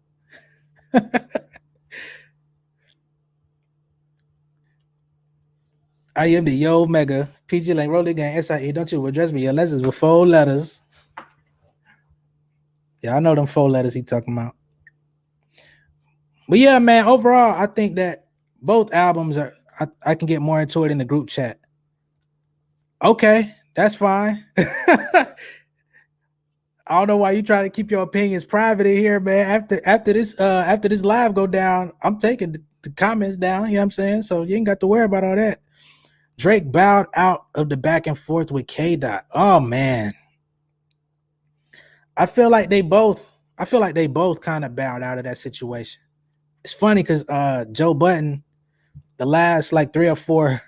I am the Yo Mega PG Lane Rolling Gang SIE. Don't you address me unless it's with 4 letters. Yeah, I know them 4 letters he talking about. But yeah, man, overall, I think that both albums are. I can get more into it in the group chat. Okay, that's fine. I don't know why you try to keep your opinions private in here, man. After this live go down, I'm taking the comments down. You know what I'm saying? So you ain't got to worry about all that. Drake bowed out of the back and forth with K-Dot. Oh man, I feel like they both kind of bowed out of that situation. It's funny because Joe Budden the last like 3 or 4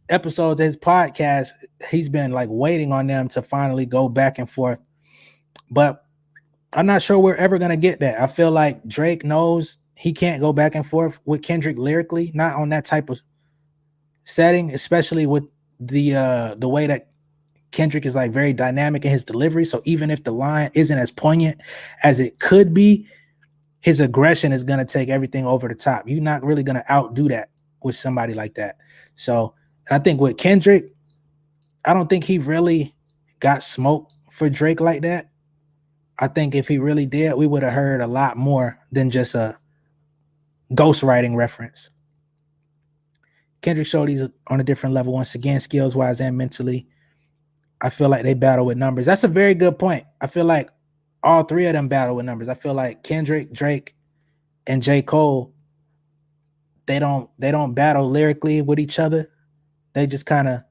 episodes of his podcast, he's been like waiting on them to finally go back and forth. But I'm not sure we're ever gonna get that. I feel like Drake knows he can't go back and forth with Kendrick lyrically, not on that type of setting, especially with the way that Kendrick is like very dynamic in his delivery. So even if the line isn't as poignant as it could be, his aggression is going to take everything over the top. You're not really going to outdo that with somebody like that. So I think with Kendrick, I don't think he really got smoke for Drake like that. I think if he really did, we would have heard a lot more than just a ghostwriting reference. Kendrick showed he's on a different level once again, skills-wise and mentally. I feel like they battle with numbers. That's a very good point. I feel like all 3 of them battle with numbers. I feel like Kendrick, Drake, and J. Cole, they don't battle lyrically with each other. They just kind of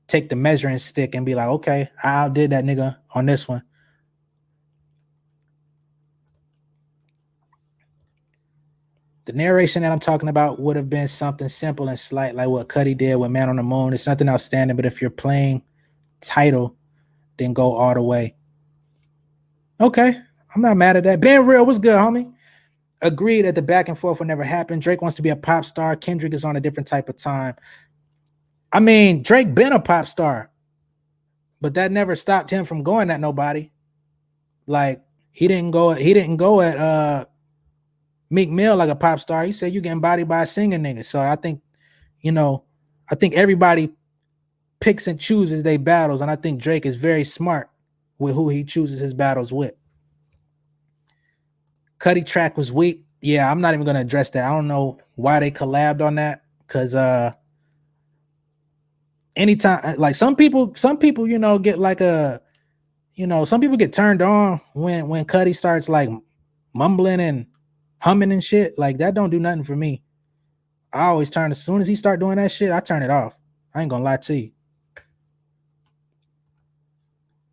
take the measuring stick and be like, okay, I outdid that nigga on this one. The narration that I'm talking about would have been something simple and slight, like what Cudi did with Man on the Moon. It's nothing outstanding, but if you're playing title, then go all the way. Okay, I'm not mad at that. Ben Real, what's good, homie? Agreed that the back and forth will never happen. Drake wants to be a pop star. Kendrick is on a different type of time. I mean, Drake been a pop star, but that never stopped him from going at nobody. Like he didn't go at Meek Mill like a pop star. He said you getting bodied by a singing nigga. So I think, I think everybody picks and chooses their battles, and I think Drake is very smart with who he chooses his battles with. Cudi track was weak. Yeah, I'm not even gonna address that. I don't know why they collabed on that, because anytime, like some people, get like some people get turned on when Cudi starts like mumbling and humming and shit. Like that don't do nothing for me. I always turn, as soon as he start doing that shit, I turn it off. I ain't gonna lie to you.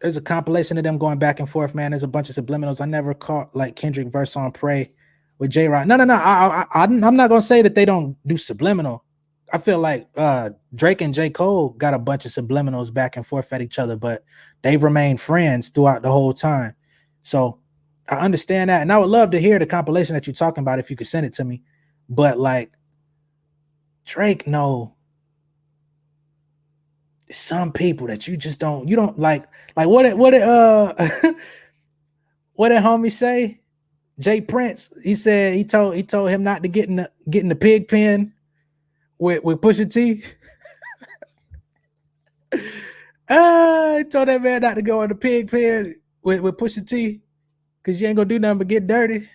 There's a compilation of them going back and forth, man. There's a bunch of subliminals. I never caught like Kendrick verse on Prey with J-Rock. No. I'm not gonna say that they don't do subliminal. I feel like Drake and J. Cole got a bunch of subliminals back and forth at each other, but they've remained friends throughout the whole time. So I understand that, and I would love to hear the compilation that you're talking about if you could send it to me. But like Drake, no. Some people that you don't like what did what did homie say? Jay Prince, he said he told him not to get in the pig pen with Pusha T. He told that man not to go in the pig pen with Pusha T, because you ain't gonna do nothing but get dirty.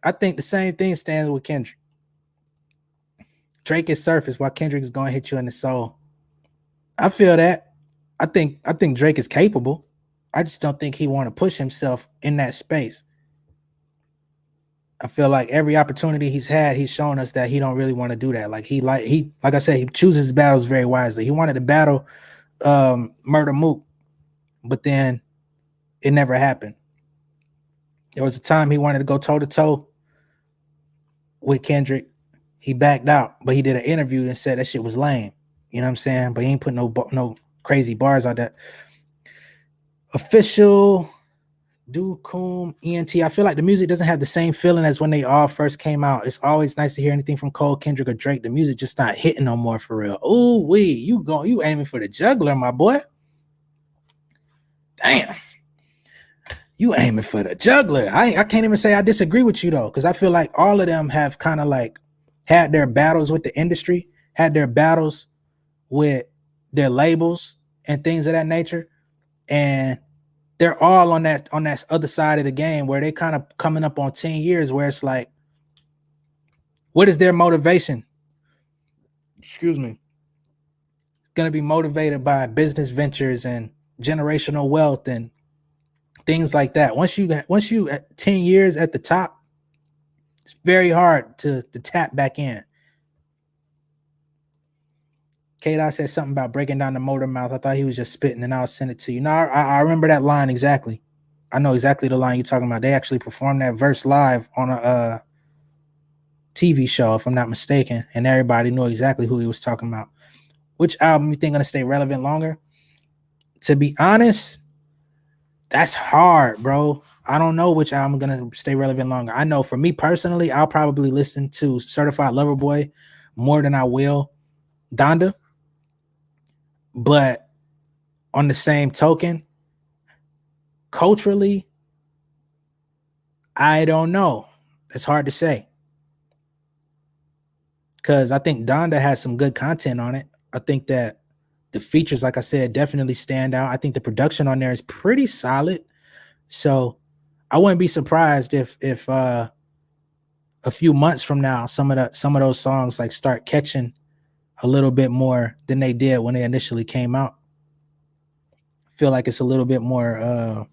I think the same thing stands with Kendrick. Drake is surface while Kendrick is gonna hit you in the soul. I feel that. I think Drake is capable. I just don't think he want to push himself in that space. I feel like every opportunity he's had, he's shown us that he don't really want to do that. Like like I said, he chooses his battles very wisely. He wanted to battle Murder Mook, but then it never happened. There was a time he wanted to go toe to toe with Kendrick. He backed out, but he did an interview and said that shit was lame. You know what I'm saying? But he ain't put no crazy bars on that. Official Dukum ENT. I feel like the music doesn't have the same feeling as when they all first came out. It's always nice to hear anything from Cole, Kendrick, or Drake. The music just not hitting no more for real. Ooh wee, you aiming for the juggler, my boy. Damn. You aiming for the juggler. I can't even say I disagree with you though, because I feel like all of them have kind of like had their battles with the industry, had their battles with their labels and things of that nature, and they're all on that other side of the game where they kind of coming up on 10 years where it's like, what is their motivation? Excuse me. Going to be motivated by business ventures and generational wealth and things like that. Once you at 10 years at the top, it's very hard to tap back in. K-Dot said something about breaking down the motor mouth. I thought he was just spitting, and I'll send it to you. No, I remember that line exactly. I know exactly the line you're talking about. They actually performed that verse live on TV show, if I'm not mistaken, and everybody knew exactly who he was talking about. Which album you think gonna stay relevant longer? To be honest, that's hard, bro. I don't know which album gonna stay relevant longer. I know for me personally, I'll probably listen to Certified Lover Boy more than I will Donda. But on the same token, culturally, I don't know. It's hard to say. Because I think Donda has some good content on it. I think that the features, like I said, definitely stand out. I think the production on there is pretty solid. So I wouldn't be surprised if a few months from now, some of those songs like start catching a little bit more than they did when they initially came out. Feel like it's a little bit more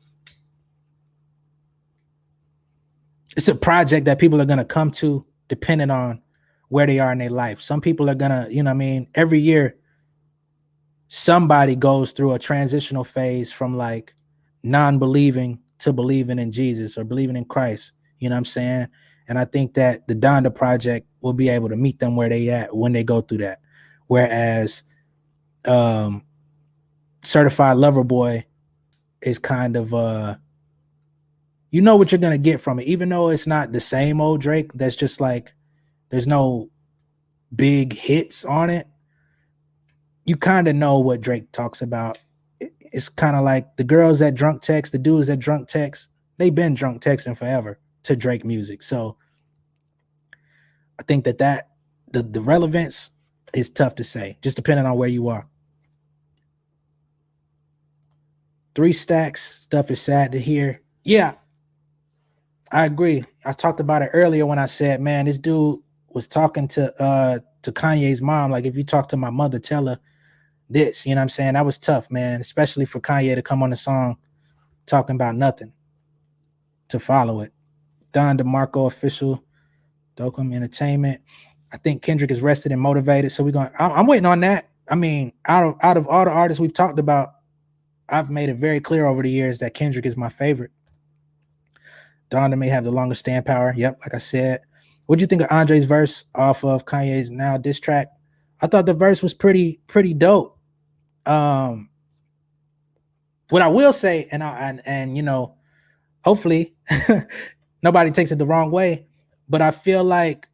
it's a project that people are gonna come to depending on where they are in their life. Some people are gonna, you know what I mean, every year somebody goes through a transitional phase from like non-believing to believing in Jesus or believing in Christ. You know what I'm saying? And I think that the Donda Project will be able to meet them where they at when they go through that. Whereas Certified Lover Boy is kind of you know what you're gonna get from it, even though it's not the same old Drake. That's just like there's no big hits on it. You kind of know what Drake talks about. It's kind of like the girls that drunk text, the dudes that drunk text, they've been drunk texting forever to Drake music. So I think that the relevance is tough to say, just depending on where you are. 3 Stacks stuff is sad to hear. Yeah, I agree. I talked about it earlier when I said, man, this dude was talking to Kanye's mom. Like, if you talk to my mother, tell her this. You know what I'm saying? That was tough, man, especially for Kanye to come on the song talking about nothing to follow it. Don DeMarco official, Dokum Entertainment. I think Kendrick is rested and motivated. So I'm waiting on that. I mean, out of all the artists we've talked about, I've made it very clear over the years that Kendrick is my favorite. Donda may have the longest stand power. Yep, like I said. What'd you think of Andre's verse off of Kanye's Now diss track? I thought the verse was pretty dope. What I will say, and you know, hopefully nobody takes it the wrong way, but I feel like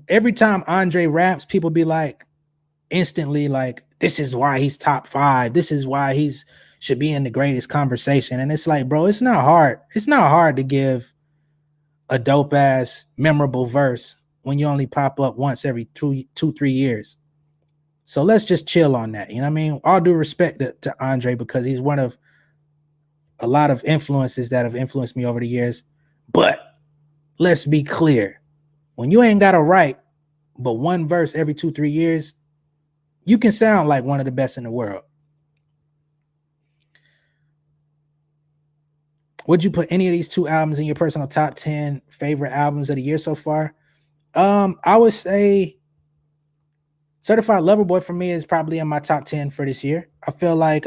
every time Andre raps, people be like instantly like, this is why he's top 5. This is why he's should be in the greatest conversation. And it's like, bro, it's not hard. It's not hard to give a dope ass memorable verse when you only pop up once every 2-3 years. So let's just chill on that. You know what I mean? All due respect to Andre, because he's one of a lot of influences that have influenced me over the years. But let's be clear. When you ain't got to write but one verse every 2-3 years, you can sound like one of the best in the world. Would you put any of these 2 albums in your personal top 10 favorite albums of the year so far? I would say Certified Lover Boy for me is probably in my top 10 for this year. I feel like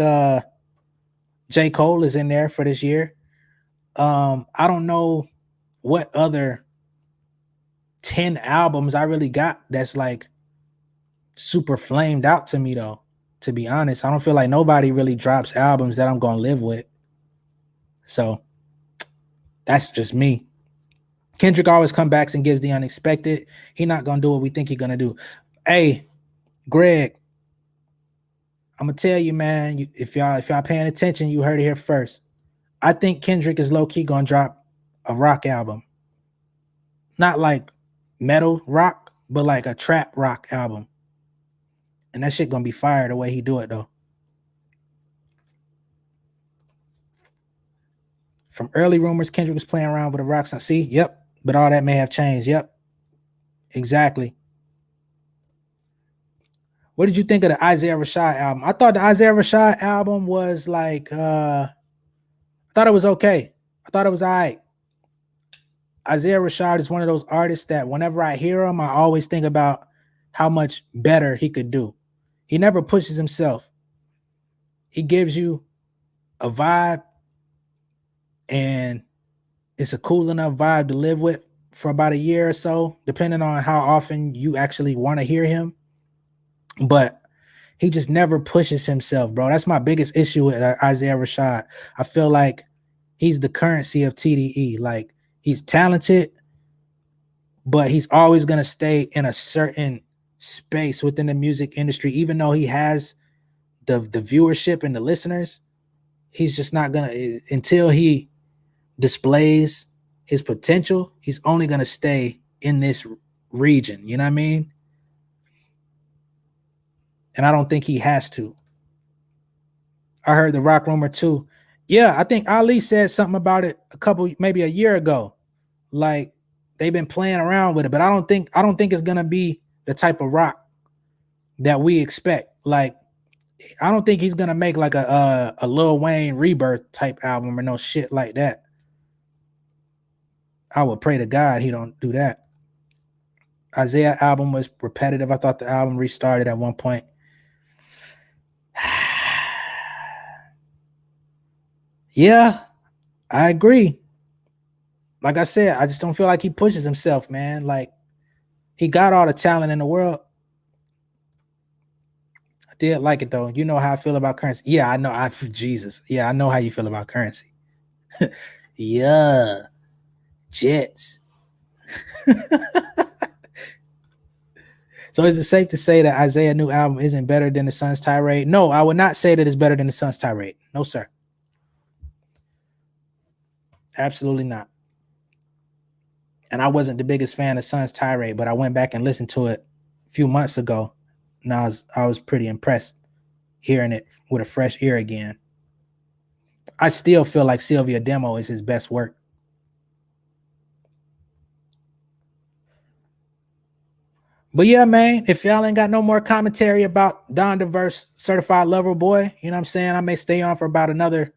J. Cole is in there for this year. I don't know what other 10 albums I really got that's like super flamed out to me though. To be honest, I don't feel like nobody really drops albums that I'm gonna live with. So that's just me. Kendrick always comes back and gives the unexpected. He not gonna do what we think he gonna do. Hey, Greg, I'm gonna tell you, man. If y'all paying attention, you heard it here first. I think Kendrick is low key gonna drop a rock album, not like metal rock, but like a trap rock album, and that shit gonna be fire the way he do it though. From early rumors, Kendrick was playing around with a rock sound. See, yep, but all that may have changed. Yep, exactly. What did you think of the Isaiah Rashad album? I thought the Isaiah Rashad album was like, I thought it was okay. I thought it was all right. Isaiah Rashad is one of those artists that whenever I hear him, I always think about how much better he could do. He never pushes himself. He gives you a vibe, and it's a cool enough vibe to live with. for about a year or so, depending on how often you actually want to hear him. But he just never pushes himself, bro. That's my biggest issue with Isaiah Rashad. I feel like he's the currency of TDE. Like, he's talented, but he's always going to stay in a certain space within the music industry. Even though he has the viewership and the listeners, he's just not going to, until he displays his potential, he's only going to stay in this region. You know what I mean? And I don't think he has to. I heard the Rock rumor too. Yeah, I think Ali said something about it maybe a year ago. Like, they've been playing around with it, but I don't think it's gonna be the type of rock that we expect. Like, I don't think he's gonna make like a Lil Wayne Rebirth type album or no shit like that. I would pray to God he don't do that. Isaiah album was repetitive. I thought the album restarted at one point. Yeah, I agree. Like I said, I just don't feel like he pushes himself, man. Like, he got all the talent in the world. I did like it though. You know how I feel about Currency. Yeah, I know. Jesus. Yeah, I know how you feel about Currency. Yeah, Jets. So is it safe to say that Isaiah's new album isn't better than the Sun's Tirade? No, I would not say that it's better than the Sun's Tirade. No, sir. Absolutely not. And I wasn't the biggest fan of Sun's Tirade, but I went back and listened to it a few months ago, and I was pretty impressed hearing it with a fresh ear again. I still feel like Sylvia Demo is his best work. But yeah, man, if y'all ain't got no more commentary about Donda versus Certified Lover Boy, you know what I'm saying? I may stay on for about another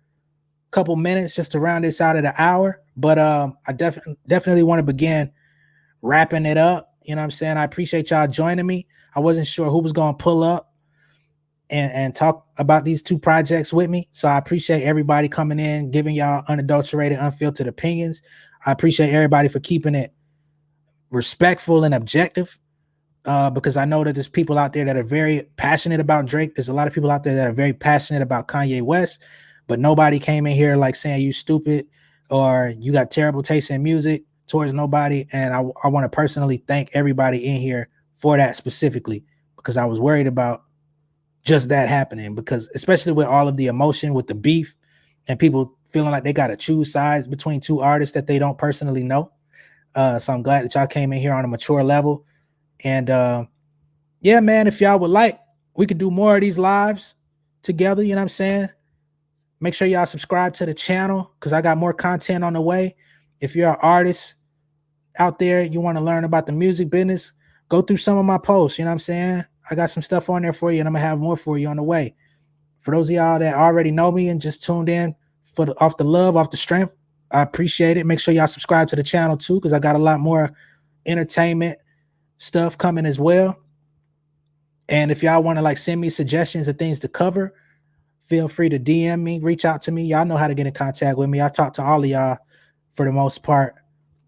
couple minutes just to round this out at an hour. But I definitely want to begin wrapping it up. You know what I'm saying? I appreciate y'all joining me. I wasn't sure who was going to pull up and talk about these two projects with me. So I appreciate everybody coming in, giving y'all unadulterated, unfiltered opinions. I appreciate everybody for keeping it respectful and objective. Because I know that there's people out there that are very passionate about Drake. There's a lot of people out there that are very passionate about Kanye West, but nobody came in here like saying you stupid or you got terrible taste in music towards nobody. And I want to personally thank everybody in here for that specifically, because I was worried about just that happening, because especially with all of the emotion with the beef and people feeling like they got to choose sides between two artists that they don't personally know. So I'm glad that y'all came in here on a mature level. And yeah, man, if y'all would like, we could do more of these lives together. You know what I'm saying? Make sure y'all subscribe to the channel, because I got more content on the way. If you're an artist out there, you want to learn about the music business, go through some of my posts. You know what I'm saying? I got some stuff on there for you, and I'm going to have more for you on the way. For those of y'all that already know me and just tuned in off the love, off the strength, I appreciate it. Make sure y'all subscribe to the channel too, because I got a lot more entertainment stuff coming as well. And if y'all want to like send me suggestions of things to cover, feel free to DM me, reach out to me. Y'all know how to get in contact with me. I talk to all of y'all for the most part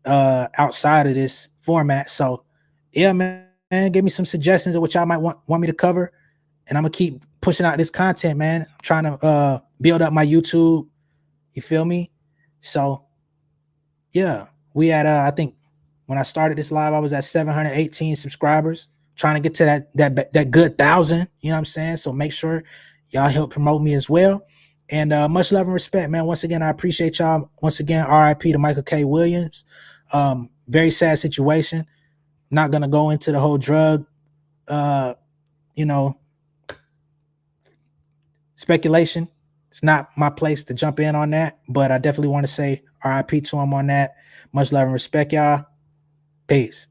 outside of this format. So yeah, man, give me some suggestions of what y'all might want me to cover, and I'm gonna keep pushing out this content, man. I'm trying to build up my YouTube. You feel me? So yeah, we had I think when I started this live, I was at 718 subscribers, trying to get to that good 1,000. You know what I'm saying? So make sure y'all help promote me as well. And much love and respect, man. Once again, I appreciate y'all. Once again, RIP to Michael K. Williams. Very sad situation. Not gonna go into the whole drug, speculation. It's not my place to jump in on that, but I definitely want to say RIP to him on that. Much love and respect, y'all. Peace.